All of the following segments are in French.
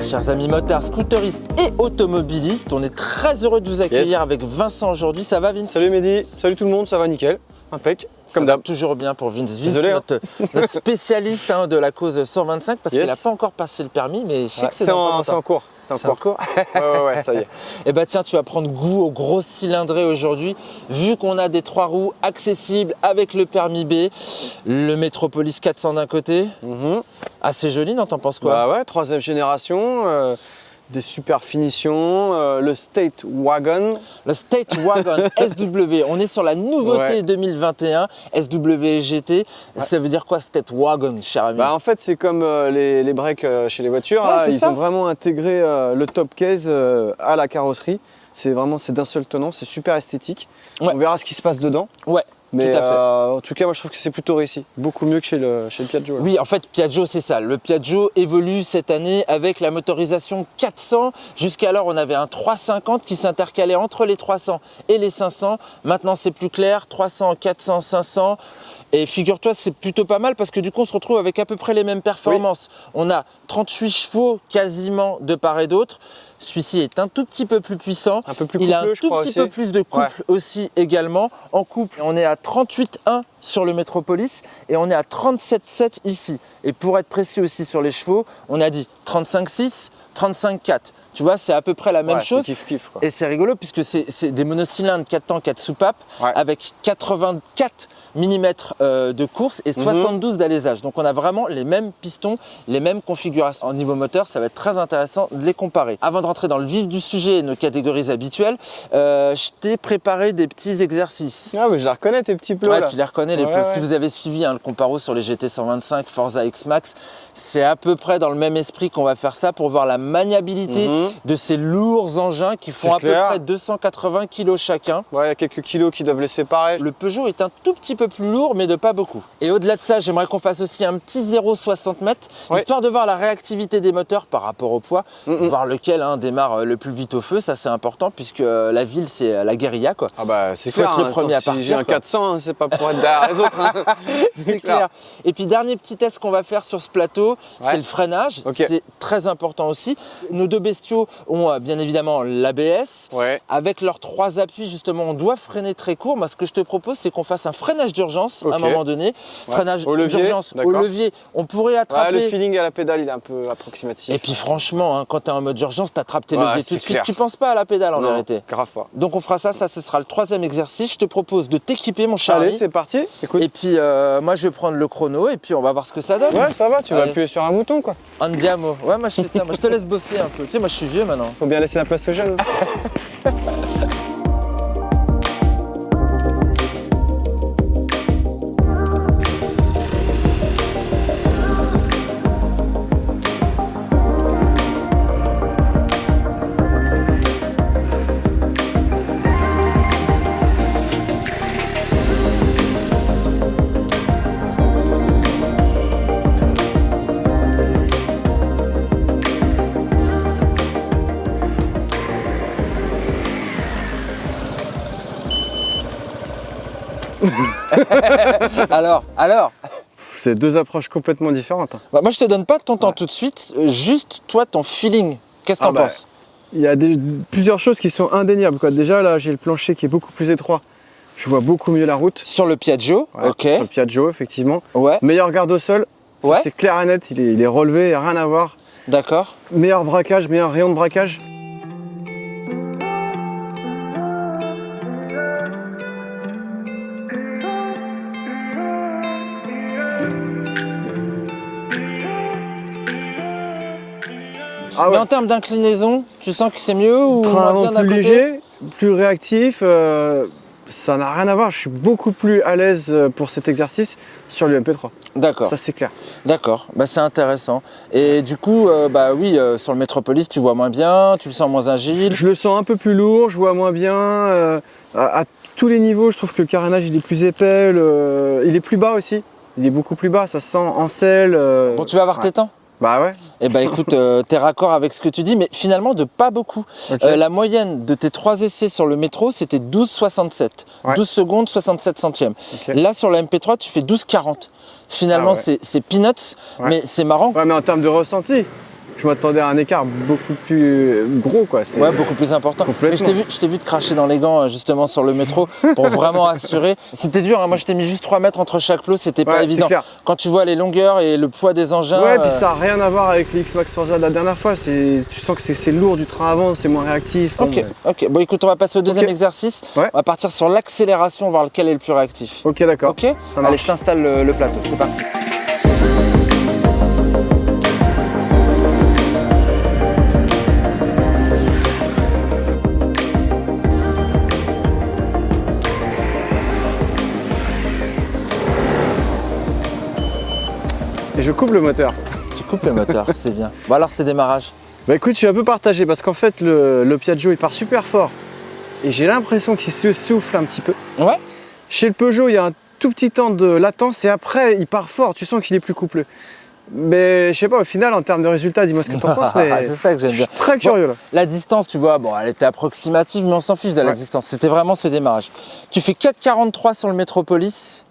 Chers amis motards, scooteristes et automobilistes, on est très heureux de vous accueillir avec Vincent aujourd'hui. Ça va Vince? Salut Mehdi, salut tout le monde, ça va nickel, impec, comme d'hab. Toujours bien pour Vince. Vince, Désolé, notre spécialiste de la cause 125 parce qu'il n'a pas encore passé le permis, mais je sais que c'est en cours. C'est en cours. Ouais, ça y est. Et bah tiens, tu vas prendre goût au gros cylindré aujourd'hui. Vu qu'on a des 3 roues accessibles avec le permis B, le Metropolis 400 d'un côté. Assez joli, non? T'en penses quoi? Bah ouais, 3e génération, des super finitions, le State Wagon. Le State Wagon SW, on est sur la nouveauté 2021, SW GT. Ça veut dire quoi State Wagon, cher ami? Bah en fait, c'est comme les breaks chez les voitures. Là, ils ont vraiment intégré le top case à la carrosserie. C'est d'un seul tenant, c'est super esthétique. On verra ce qui se passe dedans. Ouais. Mais tout à fait. En tout cas, moi je trouve que c'est plutôt réussi. Beaucoup mieux que chez le Piaggio. Là. Oui, en fait, Piaggio, c'est ça. Le Piaggio évolue cette année avec la motorisation 400. Jusqu'alors, on avait un 350 qui s'intercalait entre les 300 et les 500. Maintenant, c'est plus clair. 300, 400, 500. Et figure-toi, c'est plutôt pas mal parce que du coup, on se retrouve avec à peu près les mêmes performances. Oui. On a 38 chevaux quasiment de part et d'autre. Celui-ci est un tout petit peu plus puissant. Un peu plus Il a un coupleux, tout petit peu plus de couple aussi également. En couple, on est à 38,1 sur le Metropolis et on est à 37,7 ici. Et pour être précis aussi sur les chevaux, on a dit 35,6, 35,4. Tu vois, c'est à peu près la même chose. Kiff, quoi. Et c'est rigolo puisque c'est des monocylindres 4 temps, 4 soupapes avec 84 mm de course et 72 d'alésage. Donc on a vraiment les mêmes pistons, les mêmes configurations. En niveau moteur, ça va être très intéressant de les comparer. Avant de rentrer dans le vif du sujet et nos catégories habituelles, je t'ai préparé des petits exercices. Ah mais je les reconnais tes petits plots là. là. Tu les reconnais les plots. Si vous avez suivi le comparo sur les GT 125, Forza X-Max, c'est à peu près dans le même esprit qu'on va faire ça pour voir la maniabilité de ces lourds engins qui font à peu près 280 kg chacun. Ouais, il y a quelques kilos qui doivent les séparer. Le Peugeot est un tout petit peu plus lourd, mais de pas beaucoup. Et au-delà de ça, j'aimerais qu'on fasse aussi un petit 0,60 m, histoire de voir la réactivité des moteurs par rapport au poids, voir lequel démarre le plus vite au feu. Ça, c'est important puisque la ville, c'est la guérilla, quoi. Ah bah c'est clair. Faut être le premier à partir. Si j'ai un 400, c'est pas pour être derrière les autres. C'est clair. Et puis dernier petit test qu'on va faire sur ce plateau, c'est le freinage. C'est très important aussi. Nos deux bestiaux ont bien évidemment l'ABS. Avec leurs 3 appuis, justement, on doit freiner très court. Moi, ce que je te propose, c'est qu'on fasse un freinage d'urgence à un moment donné. Freinage d'urgence au levier. On pourrait attraper. Le feeling à la pédale, il est un peu approximatif. Et puis franchement, quand tu es en mode urgence, tu attrapes tes leviers tout de suite. Tu penses pas à la pédale en vérité. Grave pas. Donc on fera ça, ce sera le 3e exercice. Je te propose de t'équiper, mon cher. Allez, c'est parti. Écoute. Et puis moi, je vais prendre le chrono et puis on va voir ce que ça donne. Ouais, ça va, tu vas appuyer sur un bouton quoi. Andiamo. Ouais, moi je fais ça. Moi, je te laisse bosser un peu. Tu sais, moi je suis vieux maintenant. Faut bien laisser la place aux jeunes. alors c'est 2 approches complètement différentes. Bah, moi je te donne pas ton temps tout de suite, juste toi ton feeling, qu'est-ce que t'en penses? Il y a plusieurs choses qui sont indéniables quoi. Déjà là j'ai le plancher qui est beaucoup plus étroit, je vois beaucoup mieux la route. Sur le Piaggio, Sur le Piaggio effectivement. Meilleur garde au sol, c'est clair et net, il est relevé, il n'y a rien à voir. D'accord. Meilleur braquage, meilleur rayon de braquage. Mais en termes d'inclinaison, tu sens que c'est mieux ou moins bien plus léger, plus réactif, ça n'a rien à voir. Je suis beaucoup plus à l'aise pour cet exercice sur le MP3. D'accord. Ça c'est clair. D'accord, c'est intéressant. Et du coup, sur le Metropolis, tu vois moins bien, tu le sens moins agile. Je le sens un peu plus lourd, je vois moins bien. À tous les niveaux, je trouve que le carénage il est plus épais, il est plus bas aussi. Il est beaucoup plus bas, ça se sent en selle. Bon, tu vas avoir tes temps? Bah ouais. Eh ben écoute, t'es raccord avec ce que tu dis, mais finalement de pas beaucoup. Okay. La moyenne de tes 3 essais sur le métro, c'était 12,67. Ouais. 12 secondes, 67 centièmes. Okay. Là, sur la MP3, tu fais 12,40. Finalement, c'est peanuts, mais c'est marrant. Ouais, mais en termes de ressenti, je m'attendais à un écart beaucoup plus gros, quoi. Ouais, beaucoup plus important. Mais je t'ai vu te cracher dans les gants, justement, sur le métro, pour vraiment assurer. C'était dur, hein. Moi je t'ai mis juste 3 mètres entre chaque plot, c'était pas évident. Quand tu vois les longueurs et le poids des engins. Ouais, puis ça n'a rien à voir avec l'X Max Forza de la dernière fois. Tu sens que c'est lourd du train avant, c'est moins réactif. Ok. Bon, écoute, on va passer au deuxième exercice. On va partir sur l'accélération, voir lequel est le plus réactif. Ok, d'accord. Ok. Allez, je t'installe le plateau, c'est parti. Et je coupe le moteur. Tu coupes le moteur, c'est bien. Bon alors c'est démarrage. Bah écoute, je suis un peu partagé parce qu'en fait le Piaggio il part super fort et j'ai l'impression qu'il se souffle un petit peu. Ouais. Chez le Peugeot il y a un tout petit temps de latence et après il part fort, tu sens qu'il est plus coupleux. Mais je sais pas, au final en termes de résultats, dis-moi ce que t'en penses, mais c'est ça que j'aime bien. Je suis très curieux là. La distance, tu vois, bon elle était approximative mais on s'en fiche de la distance, c'était vraiment ses démarrages. Tu fais 4,43 sur le Métropolis.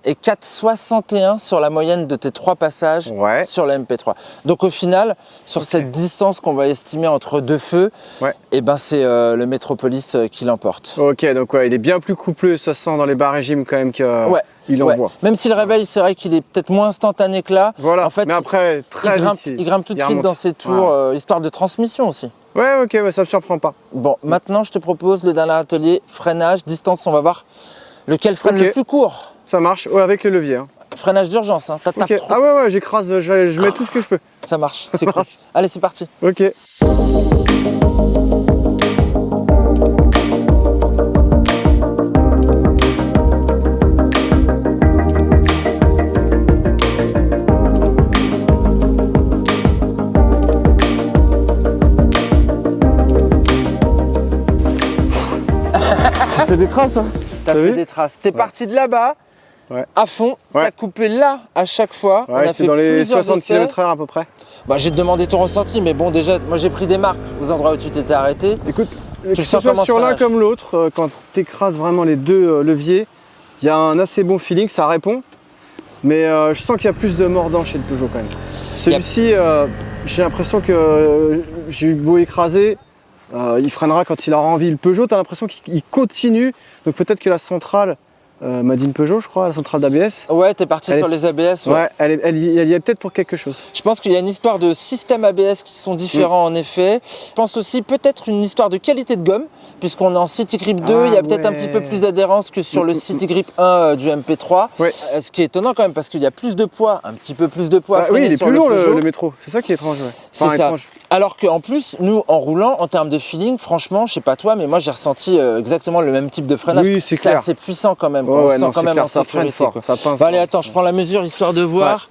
Et 4,61 sur la moyenne de tes 3 passages sur la MP3. Donc au final, sur cette distance qu'on va estimer entre deux feux, et ben c'est le Métropolis qui l'emporte. Ok, donc il est bien plus coupleux, ça se sent dans les bas régimes quand même qu'il envoie. Même si le réveil, c'est vrai qu'il est peut-être moins instantané que là. Voilà, en fait, mais après, il grimpe tout de suite dans ses tours, histoire de transmission aussi. Ouais, ok, ça me surprend pas. Bon, maintenant je te propose le dernier atelier, freinage, distance, on va voir lequel freine le plus court. Ça marche, avec le levier. Freinage d'urgence, hein. Trop. Ah ouais, j'écrase, je mets tout ce que je peux. Ça marche, c'est cool. Allez, c'est parti. Ok. J'ai fait des traces, hein. T'as fait des traces. T'es parti de là-bas. À fond, t'as coupé là à chaque fois. On a fait dans les 60 km/h à peu près. Bah, j'ai demandé ton ressenti, mais bon, déjà, moi j'ai pris des marques aux endroits où tu t'étais arrêté. Écoute, que ce soit sur l'un comme l'autre, quand tu écrases vraiment les deux leviers, il y a un assez bon feeling, ça répond. Mais je sens qu'il y a plus de mordant chez le Peugeot quand même. Celui-ci, j'ai l'impression que j'ai eu beau écraser, il freinera quand il aura envie. Le Peugeot, tu as l'impression qu'il continue. Donc peut-être que la centrale. Madine Peugeot, je crois, la centrale d'ABS. Ouais, t'es parti sur les ABS. Ouais, elle y est peut-être pour quelque chose. Je pense qu'il y a une histoire de systèmes ABS qui sont différents en effet. Je pense aussi peut-être une histoire de qualité de gomme, puisqu'on est en City Grip 2, il y a peut-être un petit peu plus d'adhérence que sur le City Grip 1 du MP3. Ce qui est étonnant quand même, parce qu'il y a plus de poids, un petit peu plus de poids. Oui, il est plus lourd le métro, c'est ça qui est étrange. C'est ça. Alors qu'en plus, nous, en roulant, en termes de feeling, franchement, je sais pas toi, mais moi j'ai ressenti exactement le même type de freinage. Oui, c'est clair. C'est assez puissant quand même. On se sent quand même en sécurité. Ça pince. Bon, allez, attends, je prends la mesure histoire de voir.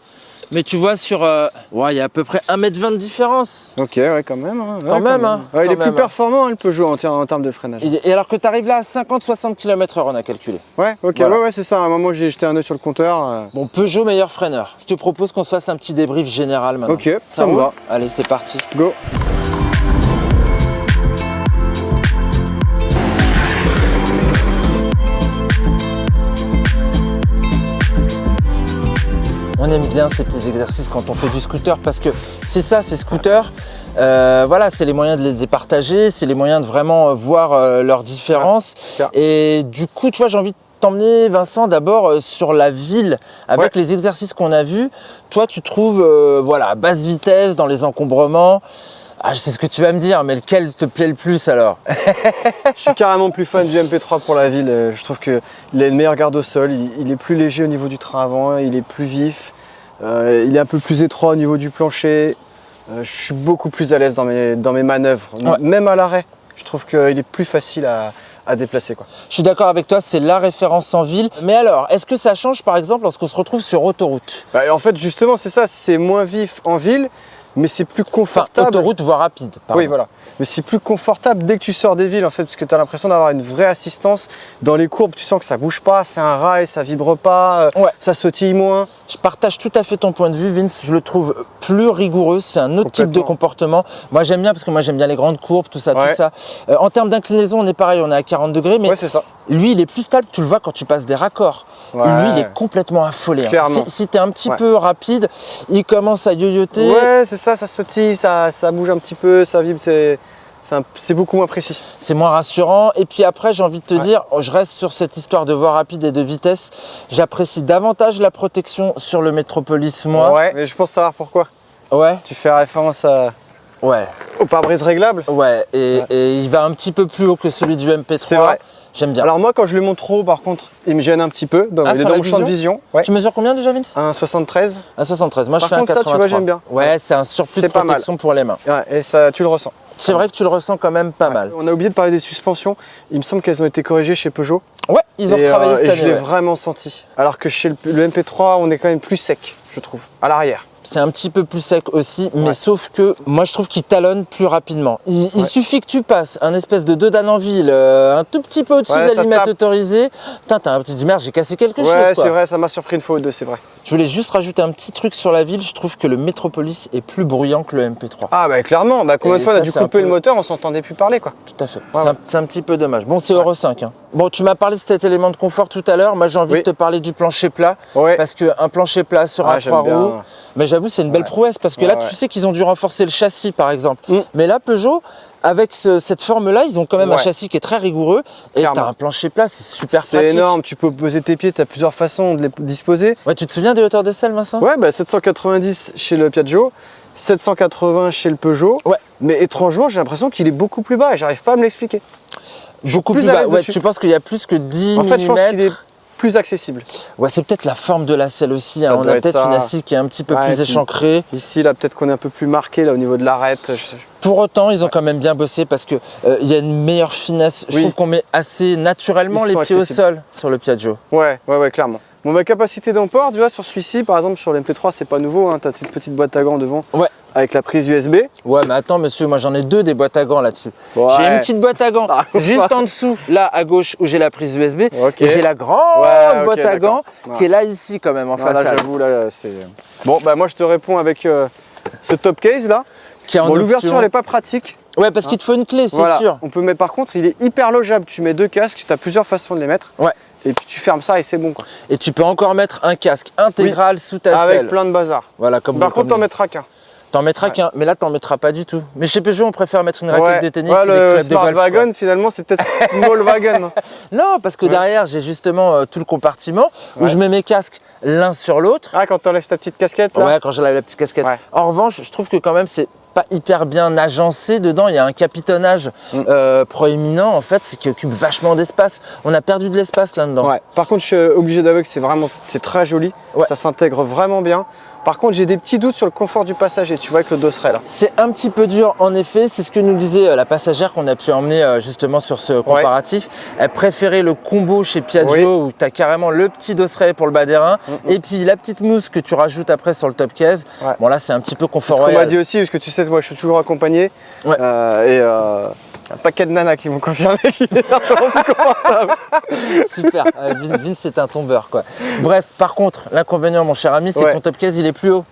Mais tu vois, sur. Il y a à peu près 1,20 m de différence. Ok, ouais, quand même. Hein. Quand même. Il est plus performant, le Peugeot, en termes de freinage. Et alors que tu arrives là à 50-60 km/h, on a calculé. Ouais, ok, voilà. C'est ça. À un moment, j'ai jeté un œil sur le compteur. Bon, Peugeot, meilleur freineur. Je te propose qu'on se fasse un petit débrief général maintenant. Ok, ça me va. Allez, c'est parti. Go. On aime bien ces petits exercices quand on fait du scooter parce que c'est ça, ces scooters, voilà, c'est les moyens de les départager, c'est les moyens de vraiment voir leurs différences. Et du coup, tu vois, j'ai envie de t'emmener, Vincent, d'abord sur la ville avec les exercices qu'on a vus. Toi, tu trouves, voilà, basse vitesse dans les encombrements. Ah, je sais ce que tu vas me dire, mais lequel te plaît le plus alors? Je suis carrément plus fan du MP3 pour la ville. Je trouve qu'il a une meilleure garde au sol, il est plus léger au niveau du train avant, il est plus vif, il est un peu plus étroit au niveau du plancher. Je suis beaucoup plus à l'aise dans mes manœuvres, même à l'arrêt. Je trouve qu'il est plus facile à déplacer, quoi. Je suis d'accord avec toi, c'est la référence en ville. Mais alors, est-ce que ça change par exemple lorsqu'on se retrouve sur autoroute? En fait, justement, c'est ça, c'est moins vif en ville. Mais c'est plus confortable. Enfin, autoroute, voire rapide. Pardon. Oui, voilà. Mais c'est plus confortable dès que tu sors des villes, en fait, parce que tu as l'impression d'avoir une vraie assistance. Dans les courbes, tu sens que ça bouge pas, c'est un rail, ça vibre pas, ça sautille moins. Je partage tout à fait ton point de vue, Vince. Je le trouve plus rigoureux. C'est un autre type de comportement. Moi, j'aime bien parce que moi, j'aime bien les grandes courbes, tout ça, tout ça. En termes d'inclinaison, on est pareil. On est à 40 degrés. Mais c'est ça. Lui, il est plus stable. Tu le vois quand tu passes des raccords. Lui, il est complètement affolé. Hein. Si tu es un petit peu rapide, il commence à yoyoter. Ouais, c'est ça. Ça sautille, ça bouge un petit peu, ça vibre. C'est beaucoup moins précis. C'est moins rassurant. Et puis après, j'ai envie de te dire, je reste sur cette histoire de voie rapide et de vitesse. J'apprécie davantage la protection sur le Metropolis, moi. Ouais, mais je pense savoir pourquoi. Ouais. Tu fais référence au pare-brise réglable. Ouais, et il va un petit peu plus haut que celui du MP3. C'est vrai. J'aime bien. Alors moi, quand je le monte trop, par contre, il me gêne un petit peu. Il est dans mon champ de vision. Ouais. Tu mesures combien déjà, Vince? 1,73. 1,73. Moi, je fais 1,83. Ça, tu vois, j'aime bien. Ouais, c'est un surplus de protection pour les mains. Ouais, et ça, tu le ressens. C'est vrai que tu le ressens quand même pas mal. On a oublié de parler des suspensions. Il me semble qu'elles ont été corrigées chez Peugeot. Ouais, ils ont retravaillé cette année. Je l'ai vraiment senti. Alors que chez le MP3, on est quand même plus sec, je trouve, à l'arrière. C'est un petit peu plus sec aussi, mais sauf que moi je trouve qu'il talonne plus rapidement. Il suffit que tu passes un espèce de deux Dan en ville, un tout petit peu au-dessus de la limite autorisée. Putain, t'as un petit merde, j'ai cassé quelque chose. Ouais, c'est vrai, ça m'a surpris une fois ou deux, c'est vrai. Je voulais juste rajouter un petit truc sur la ville. Je trouve que le Metropolis est plus bruyant que le MP3. Ah bah clairement, combien de fois on a dû couper le moteur, on s'entendait plus parler quoi. Tout à fait. C'est un petit peu dommage. Bon, c'est Euro 5. Hein. Bon, tu m'as parlé de cet élément de confort tout à l'heure. Moi, j'ai envie de te parler du plancher plat. Parce qu'un plancher plat sur un 3 roues, mais j'avoue, c'est une belle prouesse. Parce que là, tu sais qu'ils ont dû renforcer le châssis, par exemple. Mais là, Peugeot, avec cette forme-là, ils ont quand même un châssis qui est très rigoureux. Et tu as un plancher plat, c'est super pratique. C'est énorme, tu peux poser tes pieds, tu as plusieurs façons de les disposer. Ouais, tu te souviens des hauteurs de selle, Vincent? Ouais, 790 chez le Piaggio, 780 chez le Peugeot. Ouais. Mais étrangement, j'ai l'impression qu'il est beaucoup plus bas et j'arrive pas à me l'expliquer. Beaucoup plus bas. Ouais, tu penses qu'il y a plus que 10 mm? En fait, je pense qu'il est plus accessible. Ouais, c'est peut-être la forme de la selle aussi. Hein. On a peut-être une assiette qui est un petit peu plus échancrée. Ici, là, peut-être qu'on est un peu plus marqué là au niveau de l'arête. Pour autant, ils ont quand même bien bossé parce que il y a une meilleure finesse. Je trouve qu'on met assez naturellement les pieds au sol sur le Piaggio. Ouais, clairement. Bon, ma capacité d'emport, tu vois, sur celui-ci, par exemple, sur l'MP3, c'est pas nouveau. Hein, tu as cette petite boîte à gants devant. Ouais. Avec la prise USB. Ouais, mais attends, monsieur, moi j'en ai deux des boîtes à gants là-dessus. Ouais. J'ai une petite boîte à gants juste en dessous, là à gauche où j'ai la prise USB. Et j'ai la grande boîte à gants qui est là ici quand même en façade. Là, j'avoue, là, c'est. Bon, moi je te réponds avec ce top case là. L'ouverture elle n'est pas pratique. Ouais, parce qu'il te faut une clé, c'est sûr. On peut mettre, par contre, il est hyper logeable. Tu mets deux casques, tu as plusieurs façons de les mettre. Ouais. Et puis tu fermes ça et c'est bon quoi. Et tu peux encore mettre un casque intégral sous ta selle. Avec plein de bazar. Voilà, comme par contre, t'en mettras qu'un. T'en mettras qu'un, mais là t'en mettras pas du tout. Mais chez Peugeot, on préfère mettre une raquette de tennis. Le Smart Wagon, finalement, c'est peut-être Small Wagon. Non, parce que derrière, j'ai justement tout le compartiment où je mets mes casques l'un sur l'autre. Ah, quand t'enlèves ta petite casquette là. Ouais, quand j'enlève la petite casquette. En revanche, je trouve que quand même, c'est pas hyper bien agencé dedans. Il y a un capitonnage proéminent en fait, c'est qui occupe vachement d'espace. On a perdu de l'espace là-dedans. Ouais. Par contre, je suis obligé d'avouer que c'est très joli. Ça s'intègre vraiment bien. Par contre, j'ai des petits doutes sur le confort du passager, tu vois, avec le dosseret là. C'est un petit peu dur, en effet. C'est ce que nous disait la passagère qu'on a pu emmener justement sur ce comparatif. Elle préférait le combo chez Piaggio où tu as carrément le petit dosseret pour le bas des reins et puis la petite mousse que tu rajoutes après sur le top case. Bon, là, c'est un petit peu confort royal. C'est ce qu'on m'a dit aussi, parce que tu sais, moi, je suis toujours accompagné. Un paquet de nanas qui m'ont confirmé qu'il est un peu plus confortable. Super, Vince c'est un tombeur quoi. Bref, par contre, l'inconvénient mon cher ami, c'est que ton top case il est plus haut.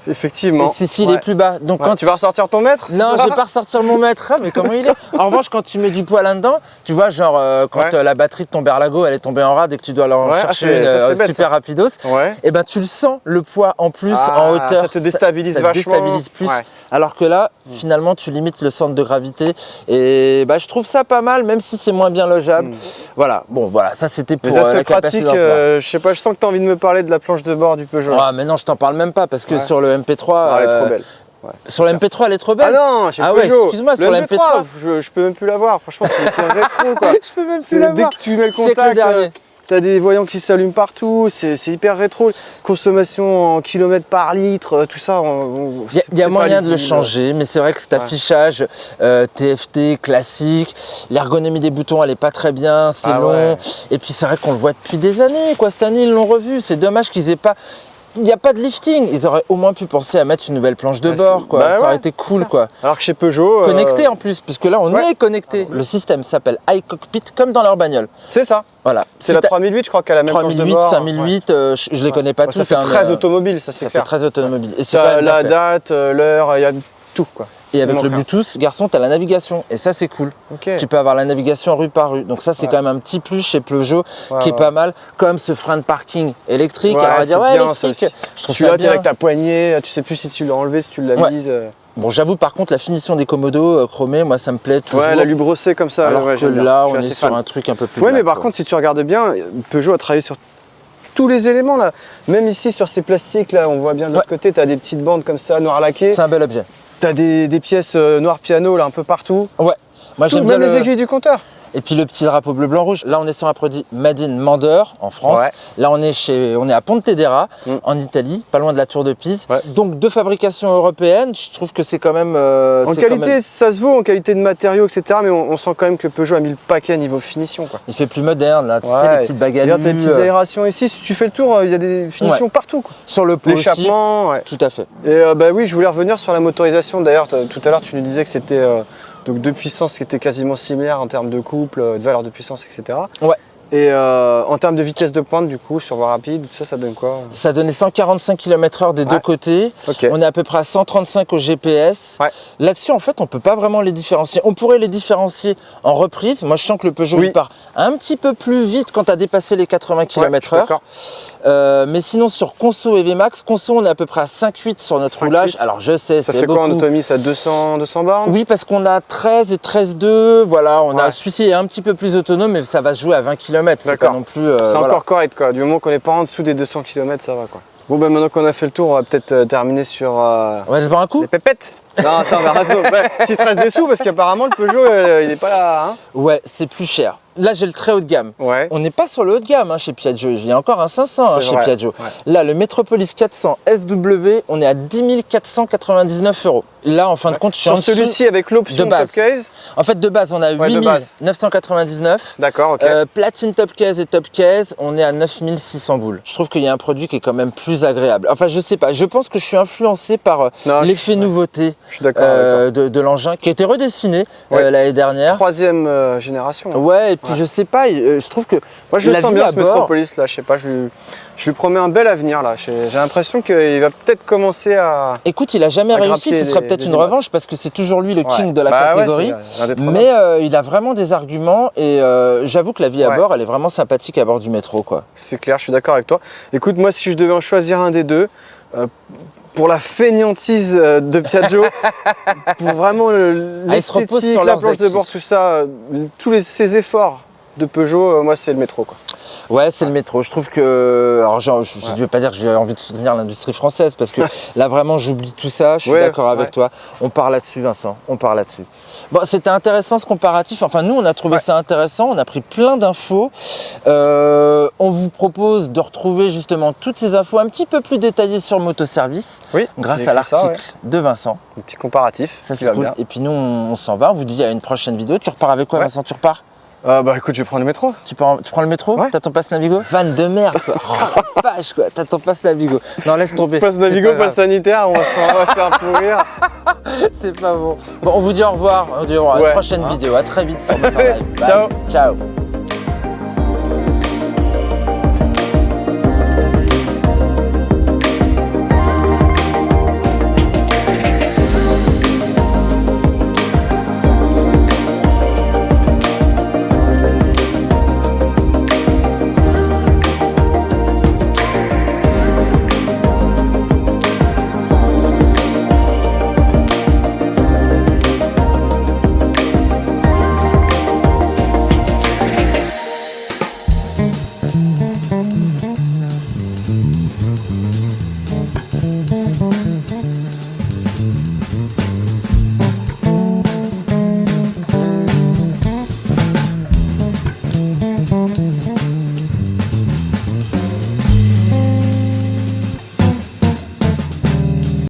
Effectivement. Et celui-ci il est plus bas. Donc quand tu vas ressortir ton mètre? Non, je vais pas ressortir mon mètre. Ah, mais comment il est? En revanche, quand tu mets du poids là-dedans, tu vois, genre quand la batterie de ton Berlago elle est tombée en rade et que tu dois aller en chercher une super rapidos, et ben tu le sens le poids en plus en hauteur. Ça te déstabilise vachement. Ça te déstabilise plus. Alors que là, finalement, tu limites le centre de gravité. Et je trouve ça pas mal, même si c'est moins bien logeable. Voilà. Bon, voilà, ça c'était pour la capacité d'emploi. Je sais pas, je sens que tu as envie de me parler de la planche de bord du Peugeot. Ah, mais non, je t'en parle même pas parce que sur le MP3. Elle est trop belle. Sur la MP3, elle est trop belle. Ah non, chez Peugeot. Ouais, excuse-moi, sur la MP3. Je peux même plus la voir. Franchement, c'est rétro quoi. Je peux même plus la voir. Dès que tu mets le contact. T'as des voyants qui s'allument partout, c'est hyper rétro. Consommation en kilomètres par litre, tout ça. Il y a moyen de le changer, mais c'est vrai que cet affichage TFT classique, l'ergonomie des boutons elle est pas très bien, c'est long. Et puis c'est vrai qu'on le voit depuis des années, quoi. Cette année ils l'ont revu. C'est dommage qu'ils aient pas il n'y a pas de lifting. Ils auraient au moins pu penser à mettre une nouvelle planche de bord, quoi. Ça aurait été cool, quoi. Alors que chez Peugeot... Connecté en plus, puisque là, on est connecté. Le système s'appelle iCockpit, comme dans leur bagnole. C'est ça. Voilà. C'est la 3008, je crois qu'elle a la même planche de bord. 5008, je les connais pas tous. Ça fait très automobile, ça c'est clair. Ça fait très automobile. Et c'est la date, l'heure, il y a tout, quoi. Et avec le Bluetooth, garçon, tu as la navigation. Et ça, c'est cool. Okay. Tu peux avoir la navigation rue par rue. Donc ça, c'est quand même un petit plus chez Peugeot qui est pas mal. Comme ce frein de parking électrique. Alors on va dire, bien, électrique. Je trouve ça bien. Avec ta poignée, tu sais plus si tu l'as enlevé, si tu l'as mise. Bon, j'avoue, par contre, la finition des Commodo chromés, moi, ça me plaît toujours. Ouais, la lubrosée comme ça. Alors que là, on est sur un truc un peu plus... Ouais, mais par contre, si tu regardes bien, Peugeot a travaillé sur tous les éléments là. Même ici, sur ces plastiques là, on voit bien de l'autre côté, tu as des petites bandes comme ça, noir laqué. C'est un bel objet. T'as des pièces noir piano là un peu partout. Ouais, moi j'aime bien les aiguilles du compteur. Et puis le petit drapeau bleu blanc rouge. Là on est sur un produit Made in Mandeur en France. Là on est à Pontedera en Italie, pas loin de la Tour de Pise. Donc de fabrication européenne, je trouve que c'est quand même... en qualité ça se vaut, en qualité de matériaux etc. Mais on sent quand même que Peugeot a mis le paquet niveau finition, quoi. Il fait plus moderne là, tu sais, les petites bagues à t'as des petites aérations ici, si tu fais le tour, il y a des finitions partout, quoi. Sur le pot aussi. Tout à fait. Et bah oui, je voulais revenir sur la motorisation. D'ailleurs tout à l'heure tu nous disais que c'était... Donc deux puissances qui étaient quasiment similaires en termes de couple, de valeur de puissance, etc. Ouais. Et en termes de vitesse de pointe, du coup, sur voie rapide, tout ça, ça donne quoi? Ça donnait 145 km/h des deux côtés. On est à peu près à 135 au GPS. Là-dessus, en fait, on ne peut pas vraiment les différencier. On pourrait les différencier en reprise. Moi, je sens que le Peugeot il part un petit peu plus vite quand tu as dépassé les 80 km/h. Mais sinon, sur Conso et VMAX, Conso, on est à peu près à 5,8 sur notre roulage. Alors, je sais, c'est beaucoup. Ça fait quoi en autonomie? Ça 200 bornes? Oui, parce qu'on a 13 et 13,2. Voilà, on a celui-ci est un petit peu plus autonome, mais ça va se jouer à 20 km. C'est pas non plus. C'est encore correct, quoi. Du moment qu'on n'est pas en dessous des 200 km, ça va, quoi. Bon, ben maintenant qu'on a fait le tour, on va peut-être terminer sur. On va se boire un coup? Les pépettes. Non, attends, on va s'il te reste des sous, parce qu'apparemment, le Peugeot, il n'est pas là. Hein. Ouais, c'est plus cher. Là, j'ai le très haut de gamme. On n'est pas sur le haut de gamme chez Piaggio. Il y a encore un 500 chez Piaggio. Là, le Metropolis 400 SW, on est à 10 499 €. Là, en fin de compte, je suis en dessous. Sur celui-ci, avec l'option Top Case. En fait, de base, on a 8 999. D'accord, ok. Platine Top Case et Top Case, on est à 9 600 boules. Je trouve qu'il y a un produit qui est quand même plus agréable. Enfin, je sais pas. Je pense que je suis influencé par l'effet nouveauté de l'engin qui a été redessiné l'année dernière. 3e génération. Ouais, et puis je sais pas, je trouve que moi je le sens bien ce Metropolis là, je sais pas, je lui promets un bel avenir là. J'ai l'impression qu'il va peut-être commencer à... Écoute, il a jamais réussi, ce sera peut-être une revanche parce que c'est toujours lui le king de la catégorie. Mais il a vraiment des arguments et j'avoue que la vie à bord, elle est vraiment sympathique à bord du métro, quoi. C'est clair, je suis d'accord avec toi. Écoute, moi si je devais en choisir un des deux, pour la fainéantise de Piaggio, pour vraiment l'esthétique, la planche de bord, tout ça, tous ces efforts de Peugeot, moi c'est le métro, quoi. Ouais, c'est le métro. Je trouve que... Alors, je ne vais pas dire que j'ai envie de soutenir l'industrie française parce que là, vraiment, j'oublie tout ça. Je suis d'accord avec toi. On part là-dessus, Vincent. On part là-dessus. Bon, c'était intéressant ce comparatif. Enfin, nous, on a trouvé ça intéressant. On a pris plein d'infos. On vous propose de retrouver justement toutes ces infos un petit peu plus détaillées sur Motoservice grâce à l'article de Vincent. Un petit comparatif. Ça, c'est cool. Et puis nous, on s'en va. On vous dit à une prochaine vidéo. Tu repars avec quoi, Vincent? Tu repars? Bah écoute, je vais prendre le métro. Tu prends le métro? T'as ton passe Navigo? Van de merde, quoi. Oh, vache, quoi. T'as ton passe Navigo. Non, laisse tomber. Passe Navigo, passe sanitaire, on va se faire pourrir. C'est pas bon. Bon, on vous dit au revoir. On vous dit au revoir. À la prochaine vidéo. À très vite sur Motorlife. Ciao. Ciao.